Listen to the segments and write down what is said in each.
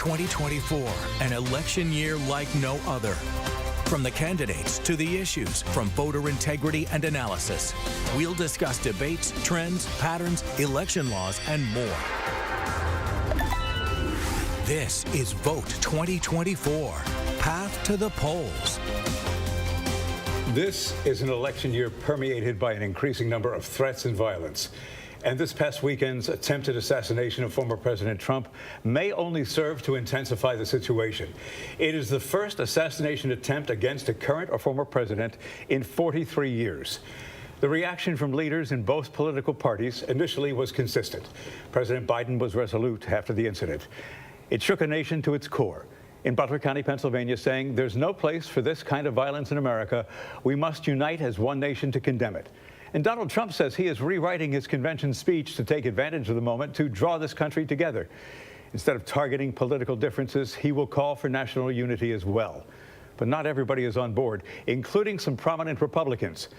2024, an election year like no other. From the candidates to the issues, from voter integrity and analysis, we'll discuss debates, trends, patterns, election laws, and more. This is Vote 2024, Path to the Polls. This is an election year permeated by an increasing number of threats and violence. And this past weekend's attempted assassination of former President Trump may only serve to intensify the situation. It is the first assassination attempt against a current or former president in 43 years. The reaction from leaders in both political parties initially was consistent. President Biden was resolute after the incident. It shook a nation to its core. In Butler County, Pennsylvania, saying there's no place for this kind of violence in America. We must unite as one nation to condemn it. And Donald Trump says he is rewriting his convention speech to take advantage of the moment to draw this country together. Instead of targeting political differences, he will call for national unity as well. But not everybody is on board, including some prominent Republicans.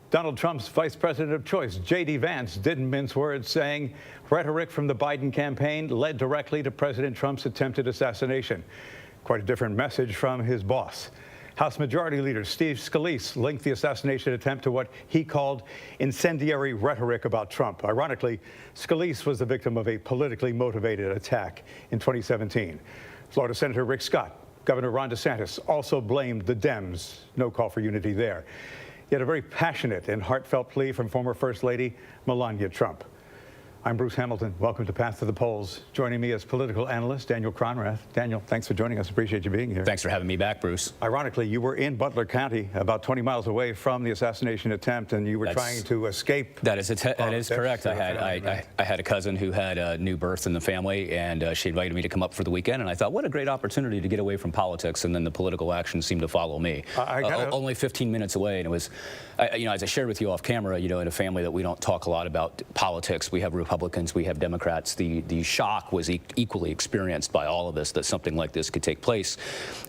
Donald Trump's vice president of choice, J.D. Vance, didn't mince words, saying rhetoric from the Biden campaign led directly to President Trump's attempted assassination. Quite a different message from his boss. House Majority Leader Steve Scalise linked the assassination attempt to what he called incendiary rhetoric about Trump. Ironically, Scalise was the victim of a politically motivated attack in 2017. Florida Senator Rick Scott, Governor Ron DeSantis also blamed the Dems. No call for unity there. Yet a very passionate and heartfelt plea from former First Lady Melania Trump. I'm Bruce Hamilton. Welcome to Path to the Polls. Joining me as political analyst, Daniel Cronrath. Daniel, thanks for joining us. Appreciate you being here. Thanks for having me back, Bruce. Ironically, you were in Butler County, about 20 miles away from the assassination attempt, and you were trying to escape. That is correct. I had a cousin who had a new birth in the family, and she invited me to come up for the weekend, and I thought, what a great opportunity to get away from politics, and then the political action seemed to follow me. Only 15 minutes away, and it was, as I shared with you off camera, in a family that we don't talk a lot about politics. We have Republicans, we have Democrats. The shock was equally experienced by all of us that something like this could take place.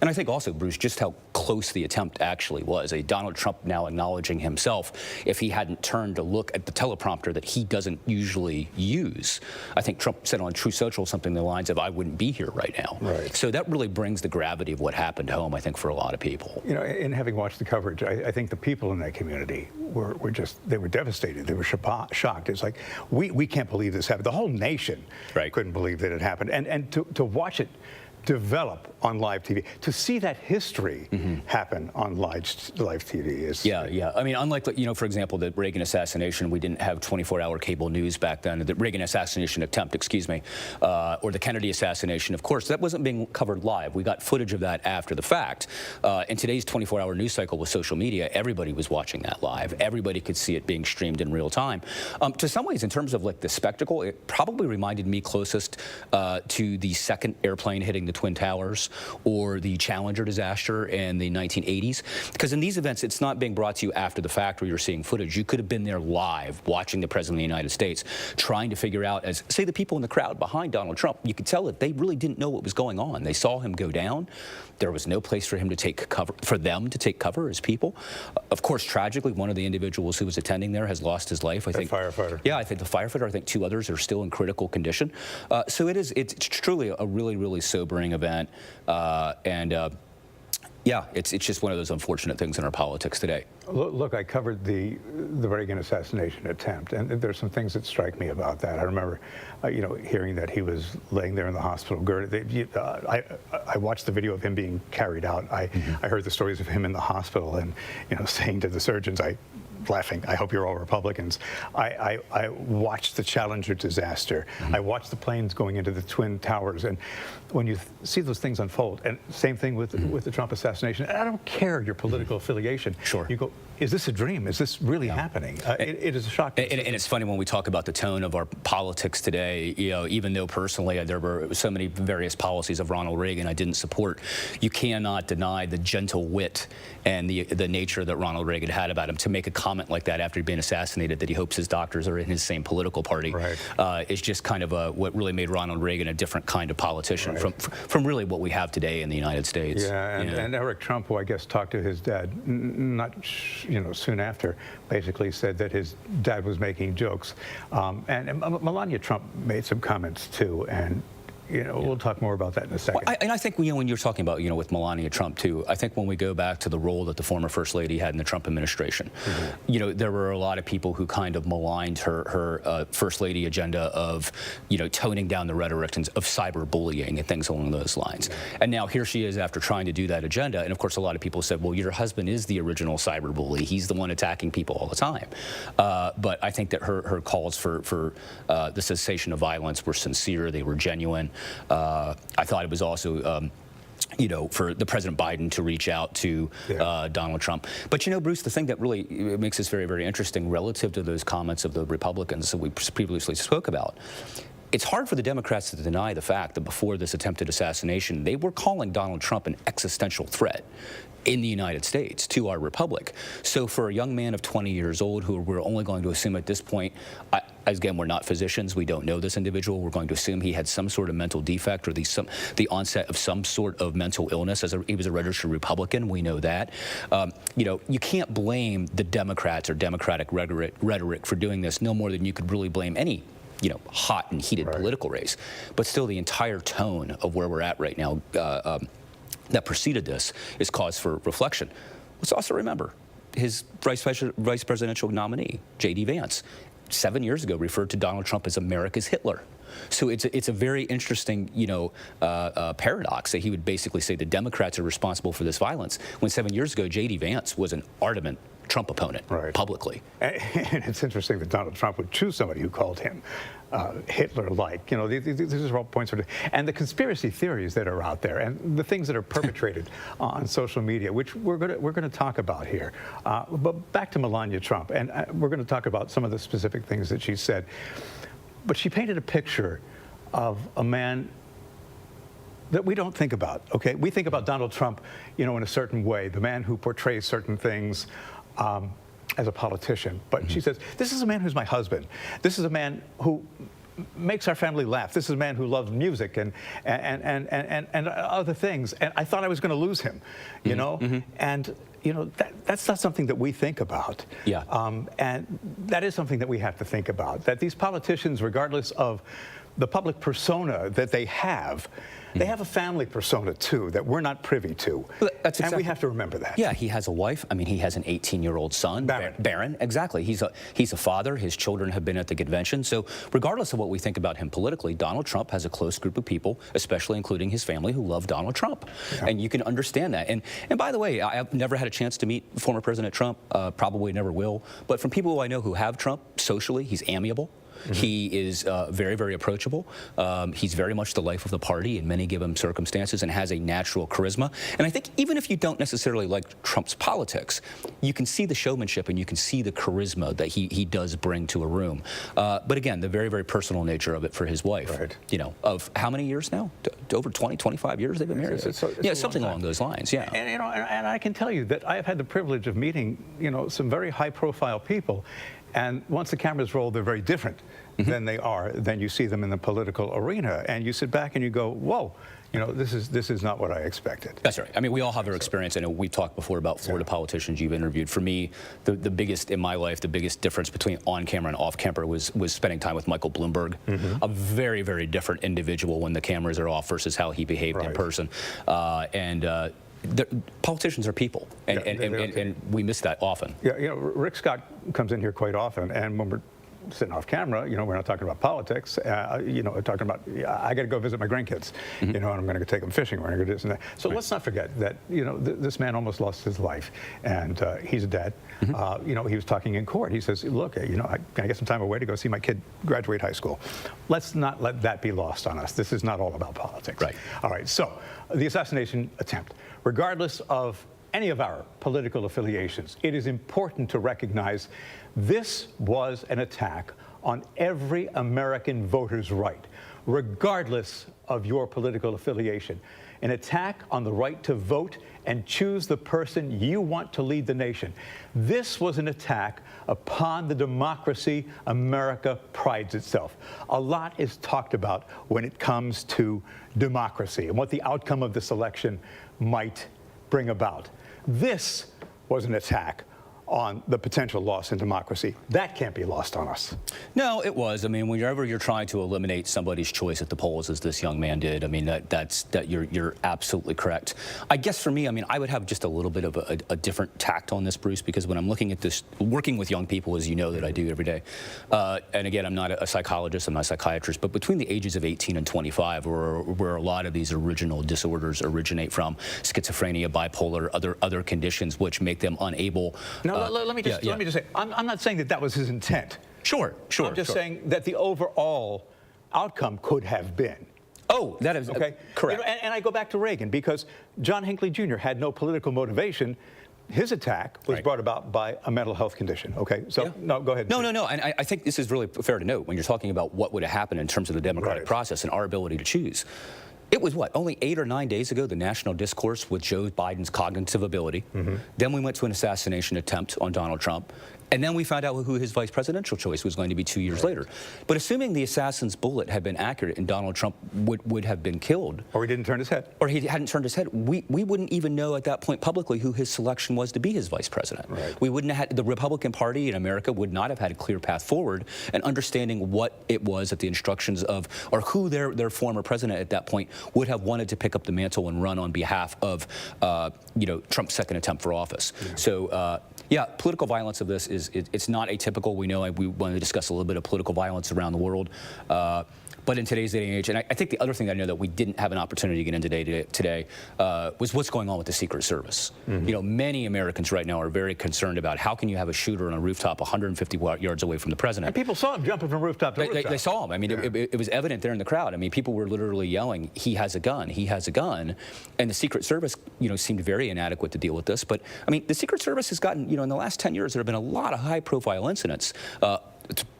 And I think also, Bruce, just how close the attempt actually was. Donald Trump now acknowledging himself, if he hadn't turned to look at the teleprompter that he doesn't usually use. I think Trump said on True Social something along the lines of, I wouldn't be here right now. Right. So that really brings the gravity of what happened home, I think, for a lot of people. In having watched the coverage, I think the people in that community were devastated. They were shocked. It's like, we can't believe this happened. The whole nation couldn't believe that it happened. And to watch it develop on live TV, to see that history happen on live TV is... Yeah. I mean, unlike, for example, the Reagan assassination, we didn't have 24-hour cable news back then. The Reagan assassination attempt, or the Kennedy assassination, of course, that wasn't being covered live. We got footage of that after the fact. In today's 24-hour news cycle with social media, everybody was watching that live. Everybody could see it being streamed in real time. To some ways, in terms of the spectacle, it probably reminded me closest to the second airplane hitting the Twin Towers or the Challenger disaster in the 1980s. Because in these events, it's not being brought to you after the fact where you're seeing footage. You could have been there live watching the President of the United States, trying to figure out, as say the people in the crowd behind Donald Trump, you could tell that they really didn't know what was going on. They saw him go down. There was no place for him to take cover, for them to take cover as people. Of course, tragically, one of the individuals who was attending there has lost his life. I think firefighter. Yeah, I think the firefighter. I think two others are still in critical condition. So it's truly a really, really sobering event. Yeah, it's just one of those unfortunate things in our politics today. Look, I covered the Reagan assassination attempt, and there's some things that strike me about that. I remember, hearing that he was laying there in the hospital. I watched the video of him being carried out. I heard the stories of him in the hospital, and saying to the surgeons, laughing, I hope you're all Republicans. I watched the Challenger disaster. I watched the planes going into the Twin Towers. And when you see those things unfold, and same thing with the Trump assassination, and I don't care your political affiliation. Sure. You go, is this a dream? Is this really happening? It is a shock. And it's funny when we talk about the tone of our politics today, even though personally there were so many various policies of Ronald Reagan I didn't support, you cannot deny the gentle wit and the nature that Ronald Reagan had about him. To make a comment like that after he'd been assassinated, that he hopes his doctors are in his same political party, is just kind of what really made Ronald Reagan a different kind of politician from really what we have today in the United States. Yeah, and Eric Trump, who I guess talked to his dad, soon after, basically said that his dad was making jokes. And Melania Trump made some comments too, and We'll talk more about that in a second. Well, and I think when you're talking about with Melania Trump too, I think when we go back to the role that the former First Lady had in the Trump administration, there were a lot of people who kind of maligned her First Lady agenda of toning down the rhetoric of cyberbullying and things along those lines. And now here she is after trying to do that agenda, and of course a lot of people said, well, your husband is the original cyberbully. He's the one attacking people all the time. But I think that her calls for the cessation of violence were sincere. They were genuine. I thought it was also, for the President Biden to reach out to Donald Trump. But Bruce, the thing that really makes this very, very interesting relative to those comments of the Republicans that we previously spoke about, it's hard for the Democrats to deny the fact that before this attempted assassination, they were calling Donald Trump an existential threat in the United States to our republic. So for a young man of 20 years old, who we're only going to assume at this point, again, we're not physicians, we don't know this individual, we're going to assume he had some sort of mental defect or the onset of some sort of mental illness. He was a registered Republican, we know that. You can't blame the Democrats or Democratic rhetoric for doing this, no more than you could really blame any hot and heated political race. But still, the entire tone of where we're at right now that preceded this is cause for reflection. Let's also remember his vice presidential nominee, J.D. Vance, 7 years ago referred to Donald Trump as America's Hitler. So it's a very interesting, paradox that he would basically say the Democrats are responsible for this violence, when 7 years ago J.D. Vance was an ardent Trump opponent publicly. And it's interesting that Donald Trump would choose somebody who called him Hitler-like. These are all points. And the conspiracy theories that are out there, and the things that are perpetrated on social media, which we're going to talk about here. But back to Melania Trump, and we're going to talk about some of the specific things that she said. But she painted a picture of a man that we don't think about. Okay, we think about Donald Trump, in a certain way, the man who portrays certain things as a politician. But she says, this is a man who's my husband. This is a man who makes our family laugh. This is a man who loves music and other things. And I thought I was going to lose him, And that's not something that we think about. And that is something that we have to think about. That these politicians, regardless of the public persona that they have a family persona too that we're not privy to. And we have to remember that. Yeah, he has a wife. I mean, he has an 18-year-old son, Barron. Exactly. He's a father. His children have been at the convention. So regardless of what we think about him politically, Donald Trump has a close group of people, especially including his family, who love Donald Trump. And you can understand that. And by the way, I've never had a chance to meet former President Trump, probably never will. But from people who I know who have Trump, socially, he's amiable. He is very, very approachable. He's very much the life of the party in many given circumstances and has a natural charisma. And I think even if you don't necessarily like Trump's politics, you can see the showmanship and you can see the charisma that he does bring to a room. But again, the very, very personal nature of it for his wife, of how many years now? Over 20, 25 years they've been married? It's something along those lines, And, and I can tell you that I have had the privilege of meeting, some very high-profile people. And once the cameras roll, they're very different than you see them in the political arena. And you sit back and you go, whoa, this is not what I expected. That's right. I mean, we all have our experience. I know we talked before about Florida politicians you've interviewed. For me, the biggest, in my life, the biggest difference between on camera and off camera was spending time with Michael Bloomberg. A very, very different individual when the cameras are off versus how he behaved in person. Politicians are people, and we miss that often. Rick Scott comes in here quite often, and when we're sitting off camera, we're not talking about politics. We're talking about, I got to go visit my grandkids, and I'm going to take them fishing. We're going to do this and that. So let's not forget that, this man almost lost his life, and he's a dad. He was talking in court. He says, look, can I get some time away to go see my kid graduate high school? Let's not let that be lost on us. This is not all about politics. All right, so the assassination attempt. Regardless of any of our political affiliations, it is important to recognize this was an attack on every American voter's right, regardless of your political affiliation. An attack on the right to vote and choose the person you want to lead the nation. This was an attack upon the democracy America prides itself. A lot is talked about when it comes to democracy and what the outcome of this election might bring about. This was an attack on the potential loss in democracy. That can't be lost on us. No, it was. I mean, whenever you're trying to eliminate somebody's choice at the polls, as this young man did, I mean, you're absolutely correct. I guess for me, I mean, I would have just a little bit of a different tact on this, Bruce, because when I'm looking at this, working with young people, as you know that I do every day, and again, I'm not a psychologist, I'm not a psychiatrist, but between the ages of 18 and 25, where a lot of these original disorders originate from, schizophrenia, bipolar, other conditions which make them unable. Now, let me just say, I'm not saying that was his intent. Sure. I'm just saying that the overall outcome could have been. Oh, that is okay. Correct. You know, and I go back to Reagan, because John Hinckley Jr. had no political motivation. His attack was brought about by a mental health condition. Okay, so no, go ahead. No. And I think this is really fair to note when you're talking about what would have happened in terms of the democratic process and our ability to choose. It was only 8 or 9 days ago, the national discourse with Joe Biden's cognitive ability. Then we went to an assassination attempt on Donald Trump. And then we found out who his vice presidential choice was going to be 2 years later. But assuming the assassin's bullet had been accurate and Donald Trump would have been killed. Or he didn't turn his head. Or he hadn't turned his head. We wouldn't even know at that point publicly who his selection was to be his vice president. We wouldn't have had, the Republican Party in America would not have had a clear path forward and understanding what it was that the instructions of, or who their former president at that point would have wanted to pick up the mantle and run on behalf of, Trump's second attempt for office. So, political violence of this it's not atypical. We know we want to discuss a little bit of political violence around the world. But in today's day and age, and I think the other thing that I know that we didn't have an opportunity to get into today was what's going on with the Secret Service. You know, many Americans right now are very concerned about how can you have a shooter on a rooftop 150 yards away from the president. And people saw him jumping from rooftop to rooftop. They saw him. I mean, it was evident there in the crowd. I mean, people were literally yelling, "He has a gun! He has a gun!" And the Secret Service, seemed very inadequate to deal with this. But I mean, the Secret Service has gotten, in the last 10 years, there have been a lot of high-profile incidents.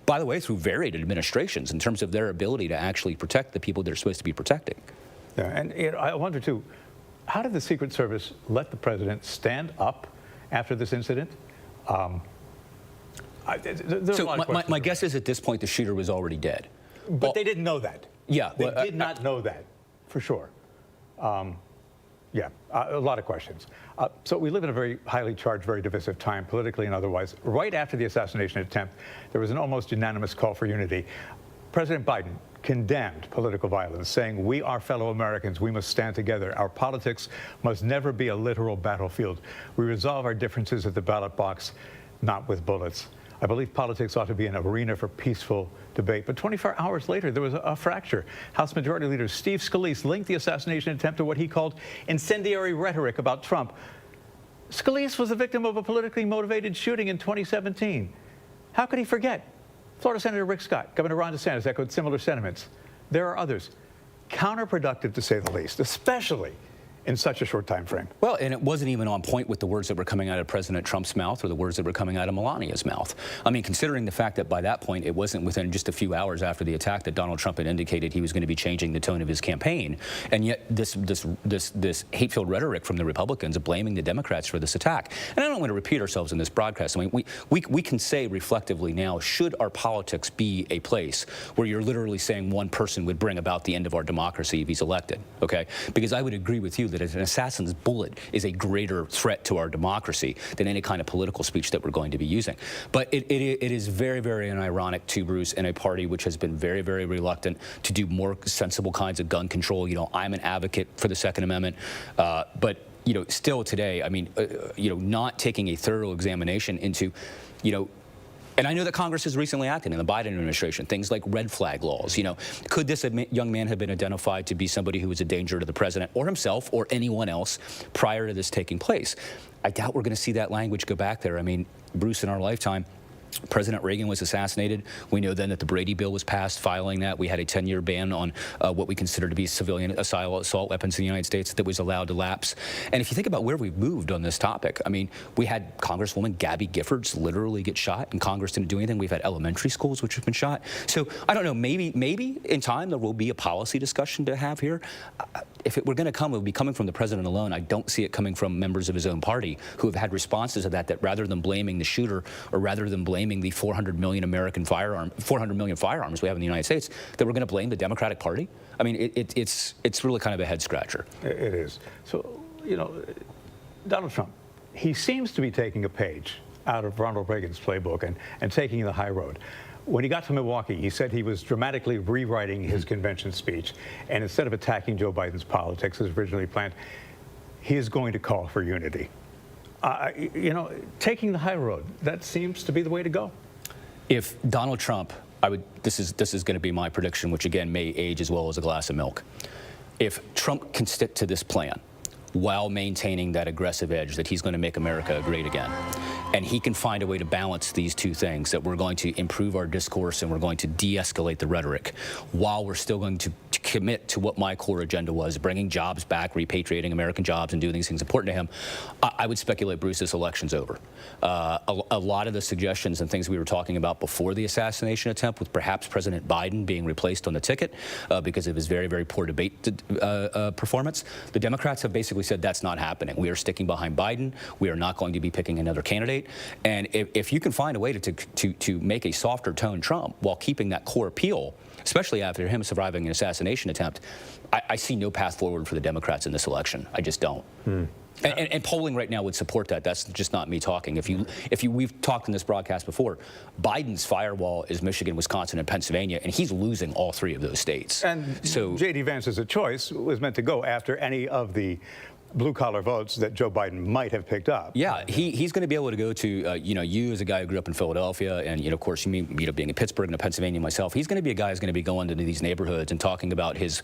By the way, through varied administrations in terms of their ability to actually protect the people they're supposed to be protecting. Yeah, and I wonder, too, how did the Secret Service let the president stand up after this incident? My guess is at this point the shooter was already dead. But they didn't know that. Yeah. They did not know that, for sure. A lot of questions. So we live in a very highly charged, very divisive time, politically and otherwise. Right after the assassination attempt, there was an almost unanimous call for unity. President Biden condemned political violence, saying, "We are fellow Americans. We must stand together. Our politics must never be a literal battlefield. We resolve our differences at the ballot box, not with bullets. I believe politics ought to be an arena for peaceful debate." But 24 hours later, there was a fracture. House Majority Leader Steve Scalise linked the assassination attempt to what he called incendiary rhetoric about Trump. Scalise was the victim of a politically motivated shooting in 2017. How could he forget? Florida Senator Rick Scott, Governor Ron DeSantis echoed similar sentiments. There are others. Counterproductive, to say the least, especially in such a short time frame. Well, and it wasn't even on point with the words that were coming out of President Trump's mouth or the words that were coming out of Melania's mouth. I mean, considering the fact that by that point, it wasn't within just a few hours after the attack that Donald Trump had indicated he was going to be changing the tone of his campaign. And yet this hate-filled rhetoric from the Republicans blaming the Democrats for this attack. And I don't want to repeat ourselves in this broadcast. I mean, we can say reflectively now, should our politics be a place where you're literally saying one person would bring about the end of our democracy if he's elected, okay? Because I would agree with you that an assassin's bullet is a greater threat to our democracy than any kind of political speech that we're going to be using. But it is very, very ironic, too, Bruce, in a party which has been very, very reluctant to do more sensible kinds of gun control. I'm an advocate for the Second Amendment, but still today, I mean, not taking a thorough examination into, and I know that Congress has recently acted in the Biden administration, things like red flag laws. Could this young man have been identified to be somebody who was a danger to the president or himself or anyone else prior to this taking place? I doubt we're going to see that language go back there. I mean, Bruce, in our lifetime, President Reagan was assassinated. We know then that the Brady bill was passed. Following that, we had a 10-year ban on what we consider to be civilian assault weapons in the United States that was allowed to lapse. And if you think about where we've moved on this topic, I mean, we had Congresswoman Gabby Giffords literally get shot, and Congress didn't do anything. We've had elementary schools which have been shot. So I don't know. Maybe in time there will be a policy discussion to have here. If it were going to come, it would be coming from the president alone. I don't see it coming from members of his own party who have had responses to that rather than blaming the shooter or rather than blaming the 400 million firearms we have in the United States, that we're going to blame the Democratic Party. I mean, it's really kind of a head scratcher. It is. So, Donald Trump, he seems to be taking a page out of Ronald Reagan's playbook and taking the high road. When he got to Milwaukee, he said he was dramatically rewriting his convention speech. And instead of attacking Joe Biden's politics as originally planned, he is going to call for unity. You know, taking the high road, that seems to be the way to go. If Donald Trump, this is going to be my prediction, which again may age as well as a glass of milk. If Trump can stick to this plan while maintaining that aggressive edge that he's going to make America great again, and he can find a way to balance these two things, that we're going to improve our discourse and we're going to de-escalate the rhetoric while we're still going to commit to what my core agenda was, bringing jobs back, repatriating American jobs and doing these things important to him, I would speculate, Bruce, this election's over. A lot of the suggestions and things we were talking about before the assassination attempt, with perhaps President Biden being replaced on the ticket because of his very, very poor debate performance, the Democrats have basically said that's not happening. We are sticking behind Biden. We are not going to be picking another candidate. And if you can find a way to make a softer tone Trump while keeping that core appeal, especially after him surviving an assassination attempt, I see no path forward for the Democrats in this election. I just don't. And polling right now would support that. That's just not me talking. We've talked in this broadcast before. Biden's firewall is Michigan, Wisconsin, and Pennsylvania, and he's losing all three of those states. And so J.D. Vance's choice was meant to go after any of the blue-collar votes that Joe Biden might have picked up. Yeah, he's going to be able to go to, you as a guy who grew up in Philadelphia, and, of course, being in Pittsburgh and Pennsylvania myself, he's going to be a guy who's going to be going into these neighborhoods and talking about his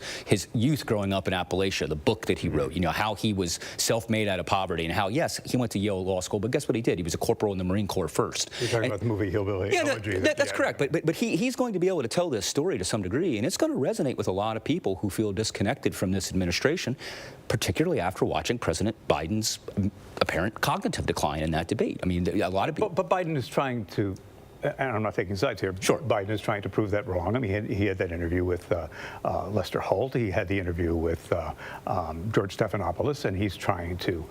youth growing up in Appalachia, the book that he wrote, how he was self-made out of poverty, and how, yes, he went to Yale Law School, but guess what he did? He was a corporal in the Marine Corps first. You're talking about the movie Hillbilly Elegy. That's correct, but he's going to be able to tell this story to some degree, and it's going to resonate with a lot of people who feel disconnected from this administration, particularly after watching President Biden's apparent cognitive decline in that debate. I mean, a lot of people. But Biden is trying to, and I'm not taking sides here. Sure. Biden is trying to prove that wrong. I mean, he had that interview with Lester Holt. He had the interview with George Stephanopoulos, and he's trying to,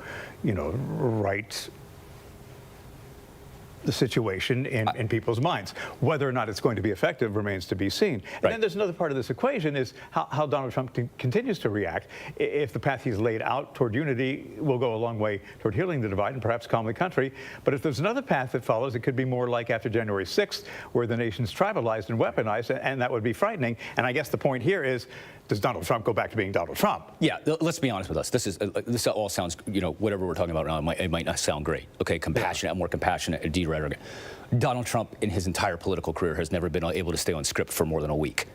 right the situation in people's minds. Whether or not it's going to be effective remains to be seen. And then there's another part of this equation is how Donald Trump continues to react. If the path he's laid out toward unity will go a long way toward healing the divide and perhaps calm the country. But if there's another path that follows, it could be more like after January 6th, where the nation's tribalized and weaponized, and that would be frightening. And I guess the point here is, does Donald Trump go back to being Donald Trump? Yeah, let's be honest with us. This all sounds, whatever we're talking about now, it might not sound great. Okay, compassionate, more compassionate, de-rhetoric. Donald Trump, in his entire political career, has never been able to stay on script for more than a week.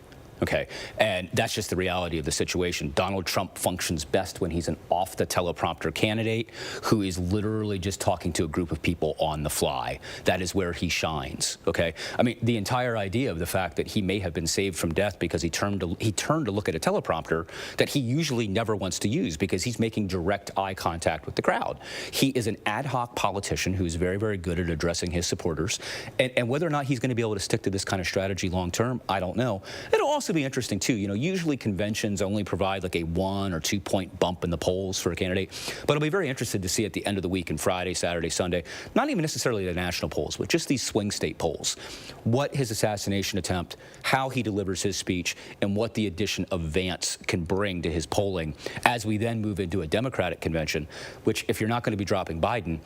Okay, and that's just the reality of the situation. Donald Trump functions best when he's an off-the-teleprompter candidate who is literally just talking to a group of people on the fly. That is where he shines, okay? I mean, the entire idea of the fact that he may have been saved from death because he turned to look at a teleprompter that he usually never wants to use because he's making direct eye contact with the crowd. He is an ad hoc politician who's very, very good at addressing his supporters, and whether or not he's going to be able to stick to this kind of strategy long-term, I don't know. It'll also be interesting too. Usually conventions only provide like a 1 or 2 point bump in the polls for a candidate, but I'll be very interested to see at the end of the week, and Friday, Saturday, Sunday, not even necessarily the national polls, but just these swing state polls, what his assassination attempt, how he delivers his speech, and what the addition of Vance can bring to his polling as we then move into a Democratic convention, which, if you're not going to be dropping Biden,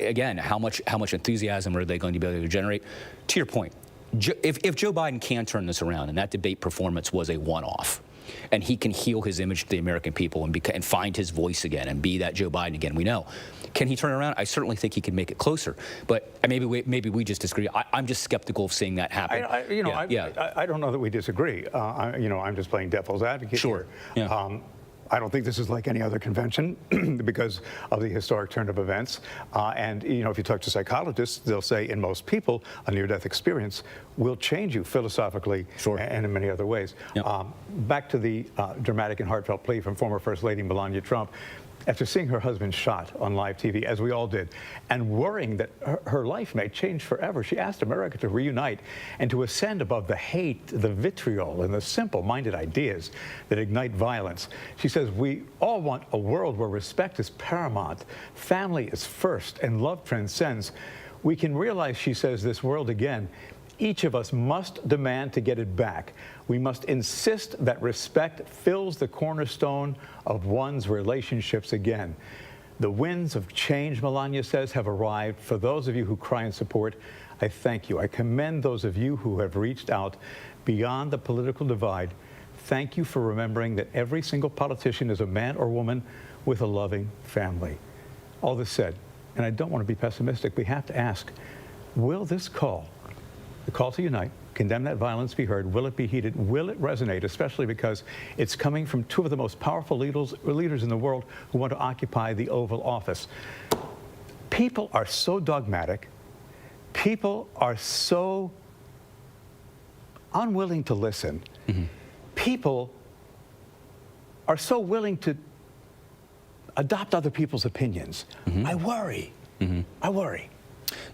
again, how much enthusiasm are they going to be able to generate? To your point, if Joe Biden can turn this around, and that debate performance was a one-off, and he can heal his image to the American people and find his voice again and be that Joe Biden again, we know. Can he turn it around? I certainly think he can make it closer. But maybe we just disagree. I'm just skeptical of seeing that happen. I don't know that we disagree. I'm just playing devil's advocate. Sure. Here. Yeah. I don't think this is like any other convention because of the historic turn of events. And if you talk to psychologists, they'll say in most people, a near-death experience will change you philosophically and in many other ways. Yep. Back to the dramatic and heartfelt plea from former First Lady Melania Trump. After seeing her husband shot on live TV, as we all did, and worrying that her life may change forever, she asked America to reunite and to ascend above the hate, the vitriol, and the simple-minded ideas that ignite violence. She says, we all want a world where respect is paramount, family is first, and love transcends. We can realize, she says, this world again. Each of us must demand to get it back. We must insist that respect fills the cornerstone of one's relationships again. The winds of change, Melania says, have arrived. For those of you who cry in support, I thank you. I commend those of you who have reached out beyond the political divide. Thank you for remembering that every single politician is a man or woman with a loving family. All this said, and I don't want to be pessimistic, we have to ask, will this call, the call to unite, condemn that violence, be heard, will it be heeded? Will it resonate, especially because it's coming from two of the most powerful leaders in the world who want to occupy the Oval Office? People are so dogmatic. People are so unwilling to listen. Mm-hmm. People are so willing to adopt other people's opinions. Mm-hmm. I worry. Mm-hmm. I worry.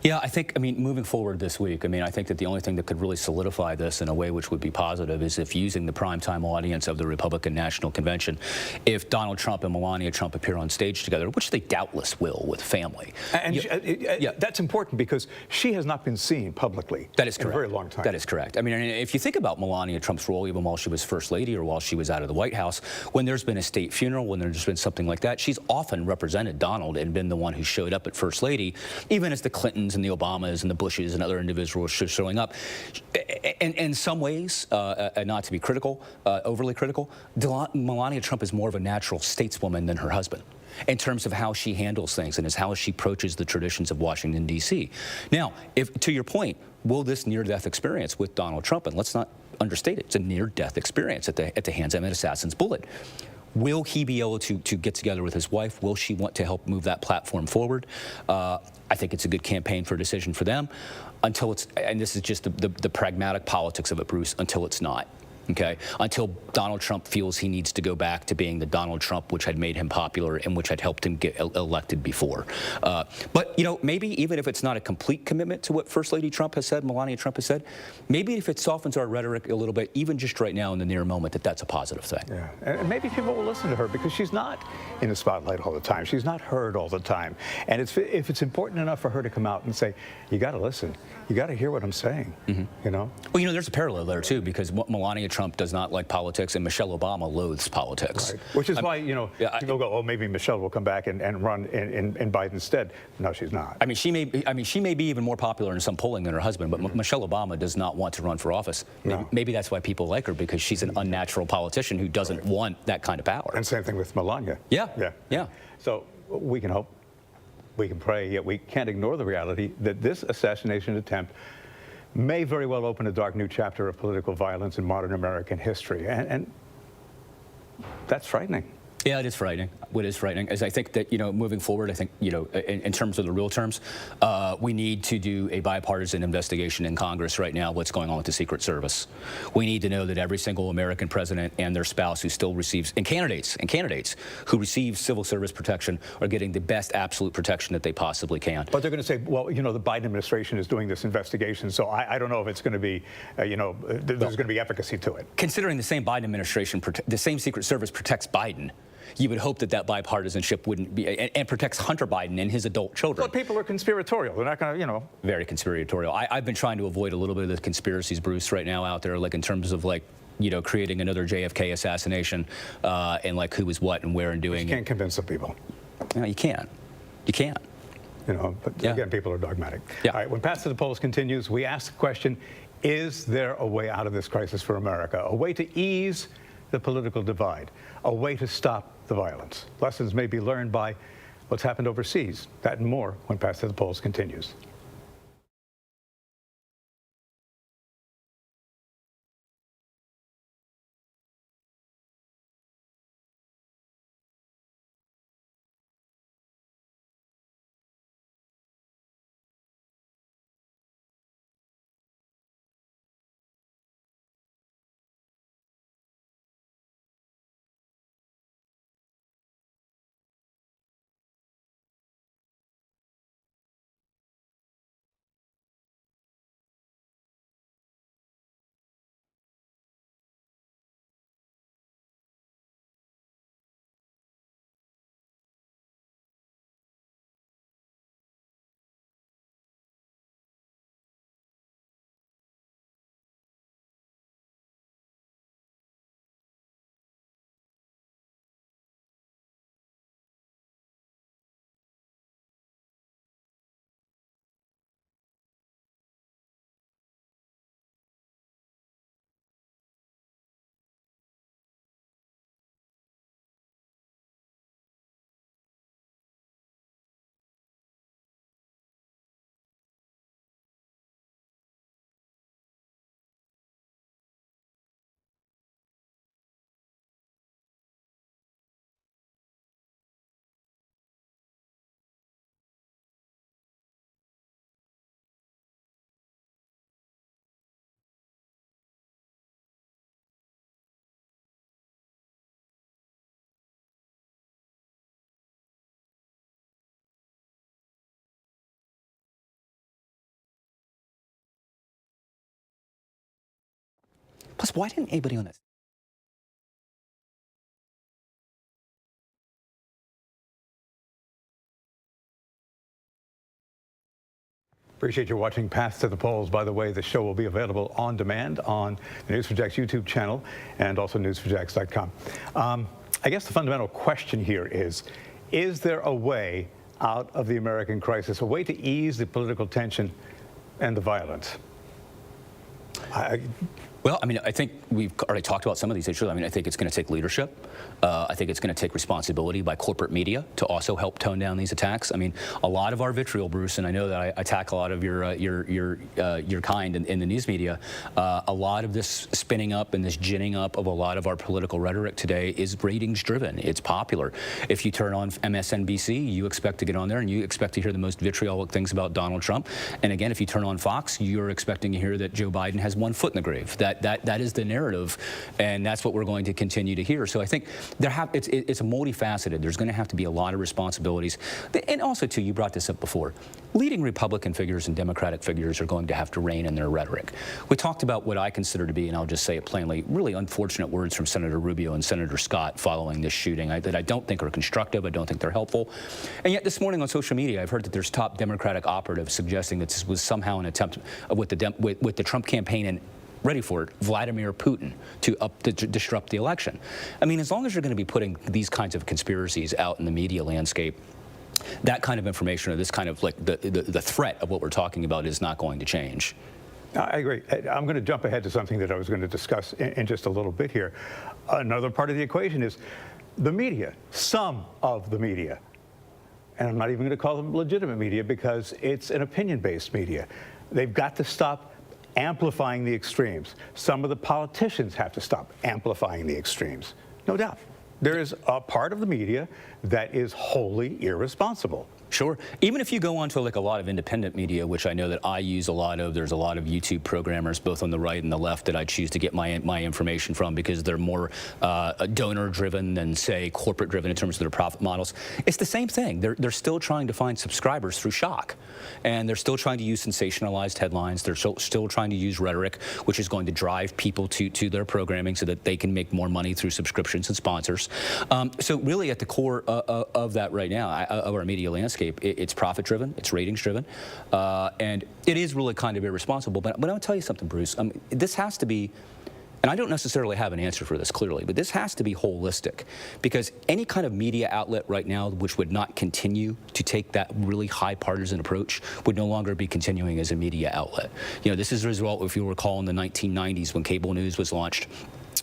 Yeah, I mean, moving forward this week, I think that the only thing that could really solidify this in a way which would be positive is if using the primetime audience of the Republican National Convention, if Donald Trump and Melania Trump appear on stage together, which they doubtless will with family. And yeah, that's important because she has not been seen publicly that is correct. In a very long time. That is correct. I mean, if you think about Melania Trump's role, even while she was First Lady or while she was out of the White House, when there's been a state funeral, when there's been something like that, she's often represented Donald and been the one who showed up at First Lady, even as the Clintons and the Obamas and the Bushes and other individuals showing up. And in some ways, not to be critical, overly critical, Melania Trump is more of a natural stateswoman than her husband in terms of how she handles things and how she approaches the traditions of Washington, D.C. Now, to your point, will this near-death experience with Donald Trump, and let's not understate it, it's a near-death experience at the hands of an assassin's bullet. Will he be able to get together with his wife? Will she want to help move that platform forward? I think it's a good campaign for a decision for them until it's, and this is just the pragmatic politics of it, Bruce, until it's not. Okay, until Donald Trump feels he needs to go back to being the Donald Trump which had made him popular and which had helped him get elected before. But, you know, maybe even if it's not a complete commitment to what First Lady Trump has said, Melania Trump has said, maybe if it softens our rhetoric a little bit, even just right now in the near moment, that's a positive thing. Yeah, and maybe people will listen to her because she's not in the spotlight all the time. She's not heard all the time. And if it's important enough for her to come out and say, you got to listen, you got to hear what I'm saying, you know? Well, you know, there's a parallel there, too, because Melania Trump does not like politics, and Michelle Obama loathes politics. Right. Which is why, you know, people go, oh, maybe Michelle will come back and run in Biden's stead. No, she's not. I mean, she may be even more popular in some polling than her husband, but Michelle Obama does not want to run for office. Maybe that's why people like her, because she's an unnatural politician who doesn't want that kind of power. And same thing with Melania. Yeah. So we can hope, we can pray, yet we can't ignore the reality that this assassination attempt may very well open a dark new chapter of political violence in modern American history. And that's frightening. Yeah, it is frightening. What is frightening is I think that, you know, moving forward, I think, you know, in terms of the real terms, we need to do a bipartisan investigation in Congress right now what's going on with the Secret Service. We need to know that every single American president and their spouse who still receives, and candidates who receive civil service protection are getting the best absolute protection that they possibly can. But they're going to say, well, you know, the Biden administration is doing this investigation, so I don't know if it's going to be, you know, there's going to be efficacy to it. Considering the same Biden administration, the same Secret Service protects Biden, you would hope that bipartisanship wouldn't be, and protects Hunter Biden and his adult children. But people are conspiratorial. They're not going to, you know. Very conspiratorial. I've been trying to avoid a little bit of the conspiracies, Bruce, right now out there, like in terms of like, you know, creating another JFK assassination and like who was what and where and doing. You can't convince the people. No, you can't. You can't. You know, but again, people are dogmatic. Yeah. All right, when Pass to the Polls continues, we ask the question, is there a way out of this crisis for America? A way to ease the political divide? A way to stop the violence? Lessons may be learned by what's happened overseas. That and more when Pass to the Polls continues. Plus, why didn't anybody on this? Appreciate you watching Path to the Polls. By the way, the show will be available on demand on the News4JAX YouTube channel and also news4jax.com. I guess the fundamental question here is there a way out of the American crisis, a way to ease the political tension and the violence? Well, I mean, I think we've already talked about some of these issues. I mean, I think it's going to take leadership. I think it's going to take responsibility by corporate media to also help tone down these attacks. I mean, a lot of our vitriol, Bruce, and I know that I attack a lot of your kind in the news media. A lot of this spinning up and this ginning up of a lot of our political rhetoric today is ratings driven. It's popular. If you turn on MSNBC, you expect to get on there and you expect to hear the most vitriolic things about Donald Trump. And again, if you turn on Fox, you're expecting to hear that Joe Biden has one foot in the grave. That is the narrative, and that's what we're going to continue to hear. So I think it's multifaceted. There's going to have to be a lot of responsibilities. And also, too, you brought this up before. Leading Republican figures and Democratic figures are going to have to rein in their rhetoric. We talked about what I consider to be, and I'll just say it plainly, really unfortunate words from Senator Rubio and Senator Scott following this shooting that I don't think are constructive. I don't think they're helpful. And yet this morning on social media, I've heard that there's top Democratic operatives suggesting that this was somehow an attempt with the Trump campaign and, ready for it, Vladimir Putin to disrupt the election. I mean, as long as you're going to be putting these kinds of conspiracies out in the media landscape, that kind of information or this kind of like the threat of what we're talking about is not going to change. I agree. I'm going to jump ahead to something that I was going to discuss in just a little bit here. Another part of the equation is the media, some of the media. And I'm not even going to call them legitimate media because it's an opinion-based media. They've got to stop amplifying the extremes. Some of the politicians have to stop amplifying the extremes, no doubt. There is a part of the media that is wholly irresponsible. Sure. Even if you go on to like a lot of independent media, which I know that I use a lot of, there's a lot of YouTube programmers, both on the right and the left, that I choose to get my information from because they're more donor-driven than, say, corporate-driven in terms of their profit models. It's the same thing. They're still trying to find subscribers through shock. And they're still trying to use sensationalized headlines. They're still trying to use rhetoric, which is going to drive people to their programming so that they can make more money through subscriptions and sponsors. So really at the core of that right now, of our media landscape, it's profit-driven, it's ratings-driven, and it is really kind of irresponsible. But I'll tell you something, Bruce. This has to be, and I don't necessarily have an answer for this clearly, but this has to be holistic, because any kind of media outlet right now which would not continue to take that really high partisan approach would no longer be continuing as a media outlet. You know, this is a result, if you recall, in the 1990s when cable news was launched.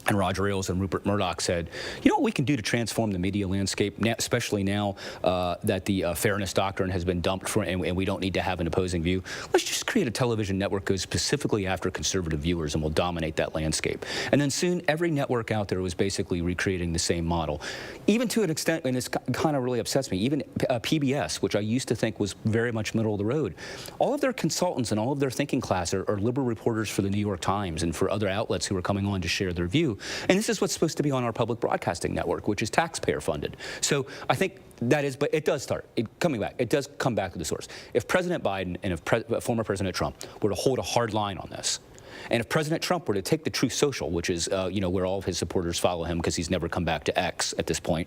And Roger Ailes and Rupert Murdoch said, you know what we can do to transform the media landscape, now, especially now that the fairness doctrine has been dumped and we don't need to have an opposing view. Let's just create a television network that goes specifically after conservative viewers and will dominate that landscape. And then soon every network out there was basically recreating the same model. Even to an extent, and this kind of really upsets me, even PBS, which I used to think was very much middle of the road, all of their consultants and all of their thinking class are liberal reporters for the New York Times and for other outlets who are coming on to share their view. And this is what's supposed to be on our public broadcasting network, which is taxpayer funded. So I think that is, but it does start, coming back, it does come back to the source. If President Biden and if former President Trump were to hold a hard line on this, and if President Trump were to take the Truth Social, which is, you know, where all of his supporters follow him because he's never come back to X at this point,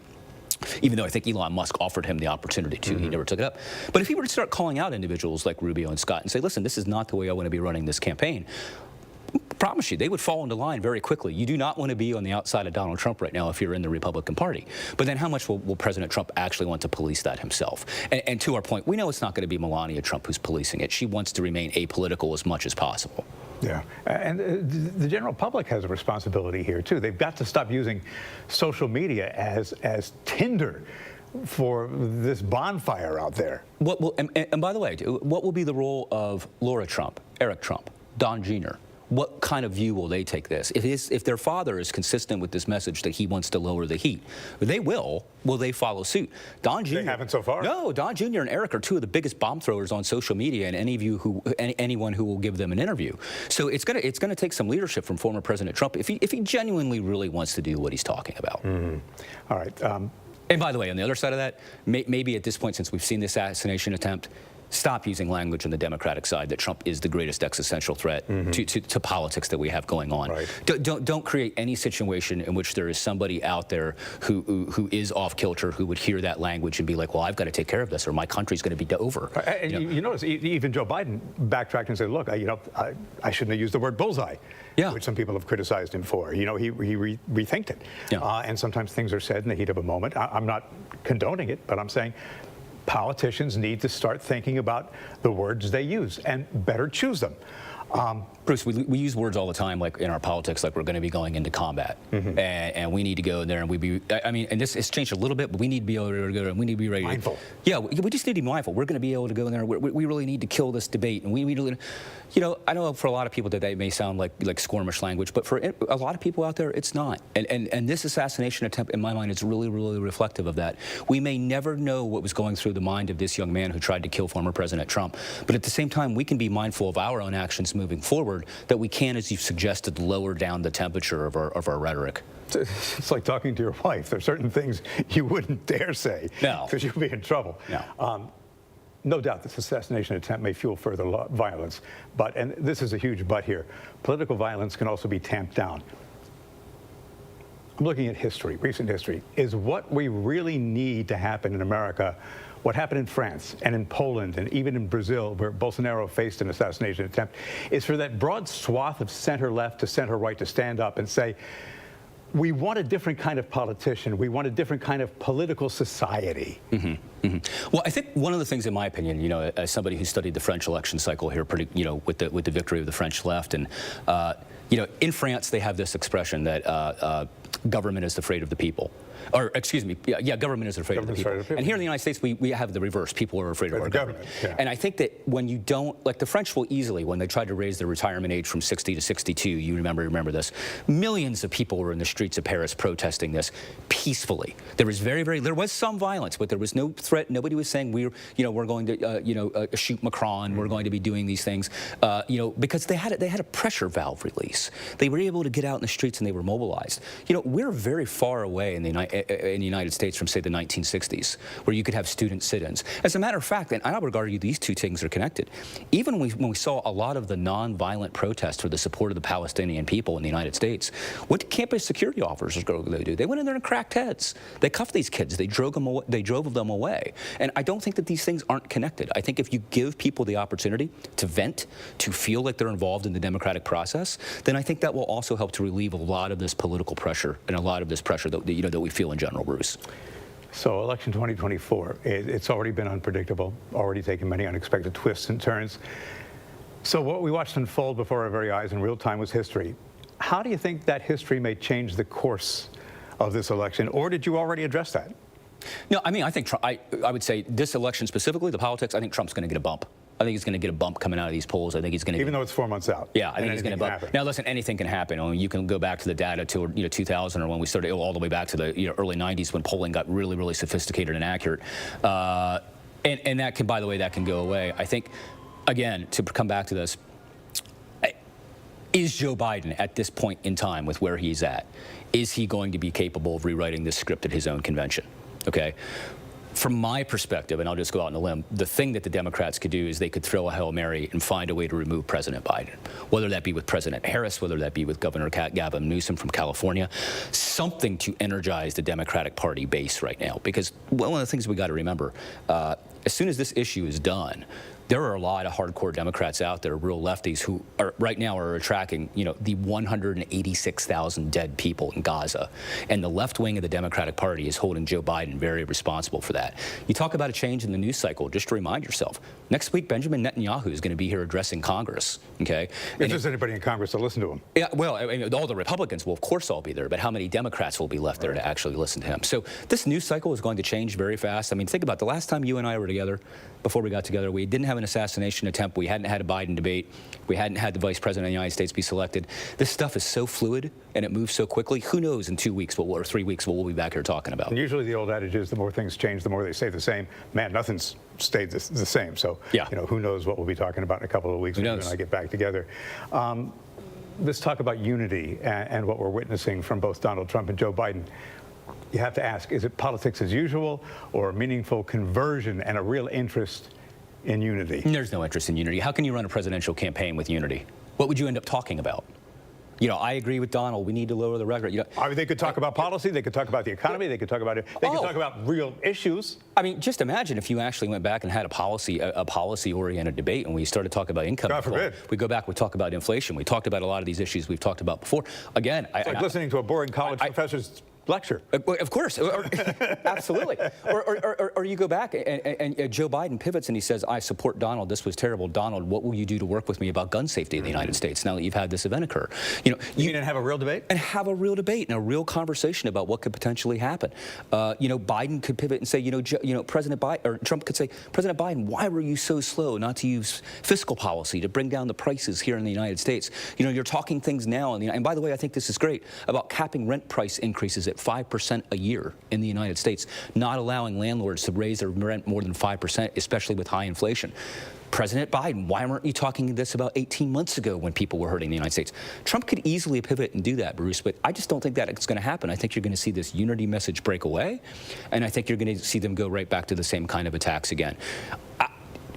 even though I think Elon Musk offered him the opportunity to, he never took it up. But if he were to start calling out individuals like Rubio and Scott and say, listen, this is not the way I want to be running this campaign, I promise you, they would fall into line very quickly. You do not want to be on the outside of Donald Trump right now if you're in the Republican Party. But then how much will President Trump actually want to police that himself? And to our point, we know it's not going to be Melania Trump who's policing it. She wants to remain apolitical as much as possible. Yeah, and the general public has a responsibility here, too. They've got to stop using social media as tinder for this bonfire out there. And by the way, what will be the role of Laura Trump, Eric Trump, Don Jr.? What kind of view will they take this? If their father is consistent with this message that he wants to lower the heat, they will they follow suit? Don Jr. They haven't so far. No, Don Jr. and Eric are two of the biggest bomb throwers on social media, and anyone who will give them an interview. So it's gonna take some leadership from former President Trump if he genuinely really wants to do what he's talking about. All right. And by the way, on the other side of that, maybe at this point, since we've seen the assassination attempt, stop using language on the Democratic side that Trump is the greatest existential threat to politics that we have going on. Right. Don't create any situation in which there is somebody out there who is off kilter, who would hear that language and be like, well, I've got to take care of this or my country's going to be over. And you notice even Joe Biden backtracked and said, look, I shouldn't have used the word bullseye, which some people have criticized him for. He rethinked it. And sometimes things are said in the heat of a moment. I'm not condoning it, but I'm saying politicians need to start thinking about the words they use and better choose them. Bruce, we use words all the time, like in our politics, like we're going to be going into combat, and we need to go in there and and this has changed a little bit, but we need to be able to go and we need to be ready. Mindful. We just need to be mindful. We're going to be able to go in there. We really need to kill this debate, and we really, I know for a lot of people that may sound like squirmish language, but for a lot of people out there, it's not. And this assassination attempt, in my mind, is really, really reflective of that. We may never know what was going through the mind of this young man who tried to kill former President Trump, but at the same time, we can be mindful of our own actions moving forward, that we can, as you've suggested, lower down the temperature of our rhetoric. It's like talking to your wife. There are certain things you wouldn't dare say because you'll be in trouble. No doubt this assassination attempt may fuel further violence, and this is a huge but here, political violence can also be tamped down. I'm looking at history, recent history. Is what we really need to happen in America what happened in France and in Poland and even in Brazil, where Bolsonaro faced an assassination attempt, is for that broad swath of center-left to center-right to stand up and say, we want a different kind of politician. We want a different kind of political society. Well, I think one of the things, in my opinion, as somebody who studied the French election cycle here, with the victory of the French left, and in France they have this expression that government is afraid of the people. Or, excuse me, government is afraid of the people. And here in the United States, we have the reverse. People are afraid of our government. And I think that when you don't, like the French will easily, when they tried to raise the retirement age from 60 to 62, you remember this, millions of people were in the streets of Paris protesting this peacefully. There was there was some violence, but there was no threat. Nobody was saying we're going to, shoot Macron. We're going to be doing these things, because they had a pressure valve release. They were able to get out in the streets and they were mobilized. We're very far away in the United States from, say, the 1960s, where you could have student sit-ins. As a matter of fact, and I would argue these two things are connected. Even when we saw a lot of the non-violent protests for the support of the Palestinian people in the United States, what did campus security officers go do? They went in there and cracked heads. They cuffed these kids. They drove them away. And I don't think that these things aren't connected. I think if you give people the opportunity to vent, to feel like they're involved in the democratic process, then I think that will also help to relieve a lot of this political pressure and a lot of this pressure that that we feel in general, Bruce. So election 2024, it's already been unpredictable, already taken many unexpected twists and turns. So what we watched unfold before our very eyes in real time was history. How do you think that history may change the course of this election, or did you already address that? No, I mean, I think I would say this election specifically, the politics, I think Trump's going to get a bump. I think he's going to get a bump coming out of these polls. I think he's going to, even though it's 4 months out. Yeah, I think he's going to bump. Now, listen, anything can happen. I mean, you can go back to the data to 2000, or when we started, all the way back to the early 90s when polling got really, really sophisticated and accurate. And that can, by the way, that can go away. I think, again, to come back to this, is Joe Biden at this point in time with where he's at, is he going to be capable of rewriting this script at his own convention? Okay. From my perspective, and I'll just go out on a limb, the thing that the Democrats could do is they could throw a Hail Mary and find a way to remove President Biden, whether that be with President Harris, whether that be with Governor Gavin Newsom from California, something to energize the Democratic Party base right now. Because one of the things we got to remember, as soon as this issue is done, there are a lot of hardcore Democrats out there, real lefties, who are right now are tracking, the 186,000 dead people in Gaza. And the left wing of the Democratic Party is holding Joe Biden very responsible for that. You talk about a change in the news cycle, just to remind yourself. Next week, Benjamin Netanyahu is going to be here addressing Congress, okay? If there's anybody in Congress to listen to him. Yeah, well, I mean, all the Republicans will, of course, all be there, but how many Democrats will be left there to actually listen to him? So this news cycle is going to change very fast. I mean, think about the last time you and I were together, before we got together, we didn't have an assassination attempt. We hadn't had a Biden debate. We hadn't had the vice president of the United States be selected. This stuff is so fluid and it moves so quickly. Who knows in 2 weeks or 3 weeks what we'll be back here talking about. And usually the old adage is the more things change, the more they stay the same. Man, nothing's stayed the same. So, who knows what we'll be talking about in a couple of weeks when you and I get back together. Let's talk about unity and what we're witnessing from both Donald Trump and Joe Biden. You have to ask, is it politics as usual or a meaningful conversion and a real interest in unity. There's no interest in unity. How can you run a presidential campaign with unity? What would you end up talking about? You know, I agree with Donald. We need to lower the rhetoric. You know, I mean, they could talk about policy. They could talk about the economy. They could talk about it. They could talk about real issues. I mean, just imagine if you actually went back and had a policy-oriented debate, and we started talking about income. God forbid. We go back, we talk about inflation. We talked about a lot of these issues we've talked about before. Again, it's like listening to a boring college professor's lecture. Of course, absolutely. Or you go back and Joe Biden pivots and he says, "I support Donald. This was terrible. Donald, what will you do to work with me about gun safety in the United States now that you've had this event occur?" You know, you didn't have a real debate? And have a real debate and a real conversation about what could potentially happen. You know, Biden could pivot and say, President Biden, or Trump could say, "President Biden, why were you so slow not to use fiscal policy to bring down the prices here in the United States? You know, you're talking things now, and by the way, I think this is great, about capping rent price increases at 5% a year in the United States, not allowing landlords to raise their rent more than 5%, especially with high inflation." President Biden, why weren't you talking this about 18 months ago when people were hurting the United States? Trump could easily pivot and do that, Bruce, but I just don't think that it's going to happen. I think you're going to see this unity message break away, and I think you're going to see them go right back to the same kind of attacks again.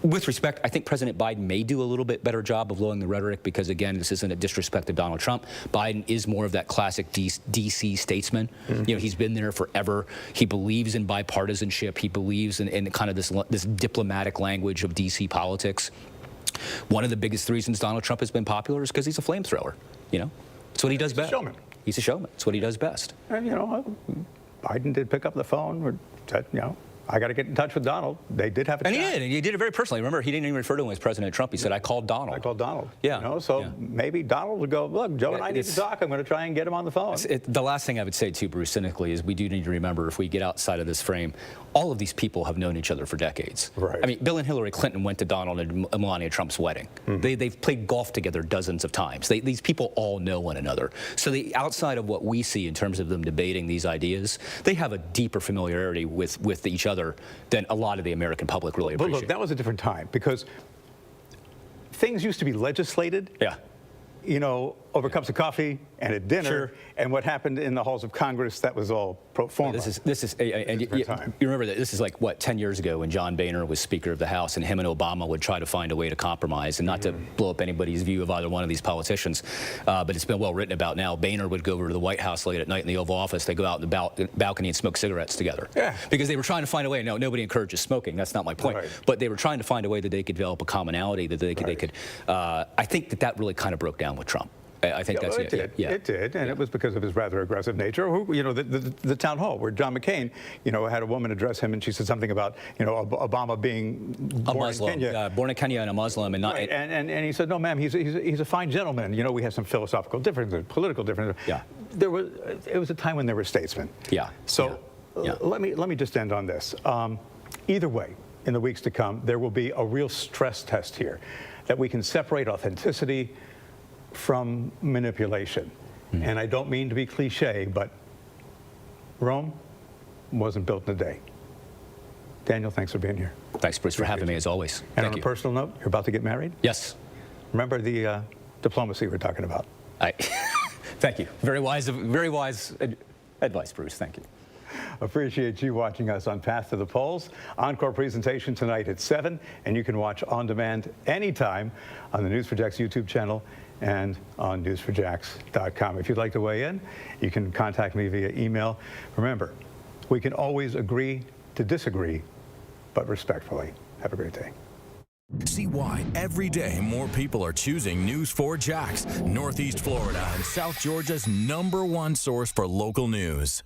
With respect, I think President Biden may do a little bit better job of lowering the rhetoric because, again, this isn't a disrespect to Donald Trump. Biden is more of that classic D.C. statesman. You know, he's been there forever. He believes in bipartisanship. He believes in kind of this diplomatic language of D.C. politics. One of the biggest reasons Donald Trump has been popular is because he's a flamethrower. You know, it's what he does best. He's a showman. He's a showman. It's what he does best. And, you know, Biden did pick up the phone or said, you know, I got to get in touch with Donald. They did have a chat. And he did it very personally. Remember, he didn't even refer to him as President Trump. He said, "I called Donald." I called Donald. Yeah. You know, so maybe Donald would go, "Look, Joe and I need to talk. I'm going to try and get him on the phone." The last thing I would say, too, Bruce, cynically, is we do need to remember, if we get outside of this frame, all of these people have known each other for decades. Right. I mean, Bill and Hillary Clinton went to Donald and Melania Trump's wedding. They've played golf together dozens of times. These people all know one another. So outside of what we see in terms of them debating these ideas, they have a deeper familiarity with each other than a lot of the American public really appreciate. But look, that was a different time because things used to be legislated. Yeah. You know, over cups of coffee and at dinner. Sure. And what happened in the halls of Congress, that was all pro forma. This is and you remember that this is like, what, 10 years ago when John Boehner was Speaker of the House and him and Obama would try to find a way to compromise, and not to blow up anybody's view of either one of these politicians, but it's been well written about now. Boehner would go over to the White House late at night in the Oval Office. They go out in the balcony and smoke cigarettes together. Yeah. Because they were trying to find a way. No, nobody encourages smoking. That's not my point. Right. But they were trying to find a way that they could develop a commonality, that they could. I think that really kind of broke down with Trump. I think that's it. It did, and it was because of his rather aggressive nature. You know, the town hall where John McCain, you know, had a woman address him, and she said something about, you know, Obama being born in Kenya, born in Kenya and a Muslim, and not. Right. And he said, "No, ma'am, he's a fine gentleman." You know, we have some philosophical differences, political differences. Yeah. It was a time when there were statesmen. Yeah. So let me just end on this. Either way, in the weeks to come, there will be a real stress test here, that we can separate authenticity from manipulation. And I don't mean to be cliche, but Rome wasn't built in a day. Daniel, thanks for being here. Thanks, Bruce, for having me, as always. And on a personal note, you're about to get married? Yes. Remember the diplomacy we're talking about. Thank you. Very wise advice, Bruce. Thank you. Appreciate you watching us on Path to the Polls. Encore presentation tonight at 7, and you can watch on demand anytime on the News4JAX YouTube channel and on news4jax.com. If you'd like to weigh in, you can contact me via email. Remember, we can always agree to disagree, but respectfully. Have a great day. See why every day more people are choosing News4JAX, Northeast Florida and South Georgia's #1 source for local news.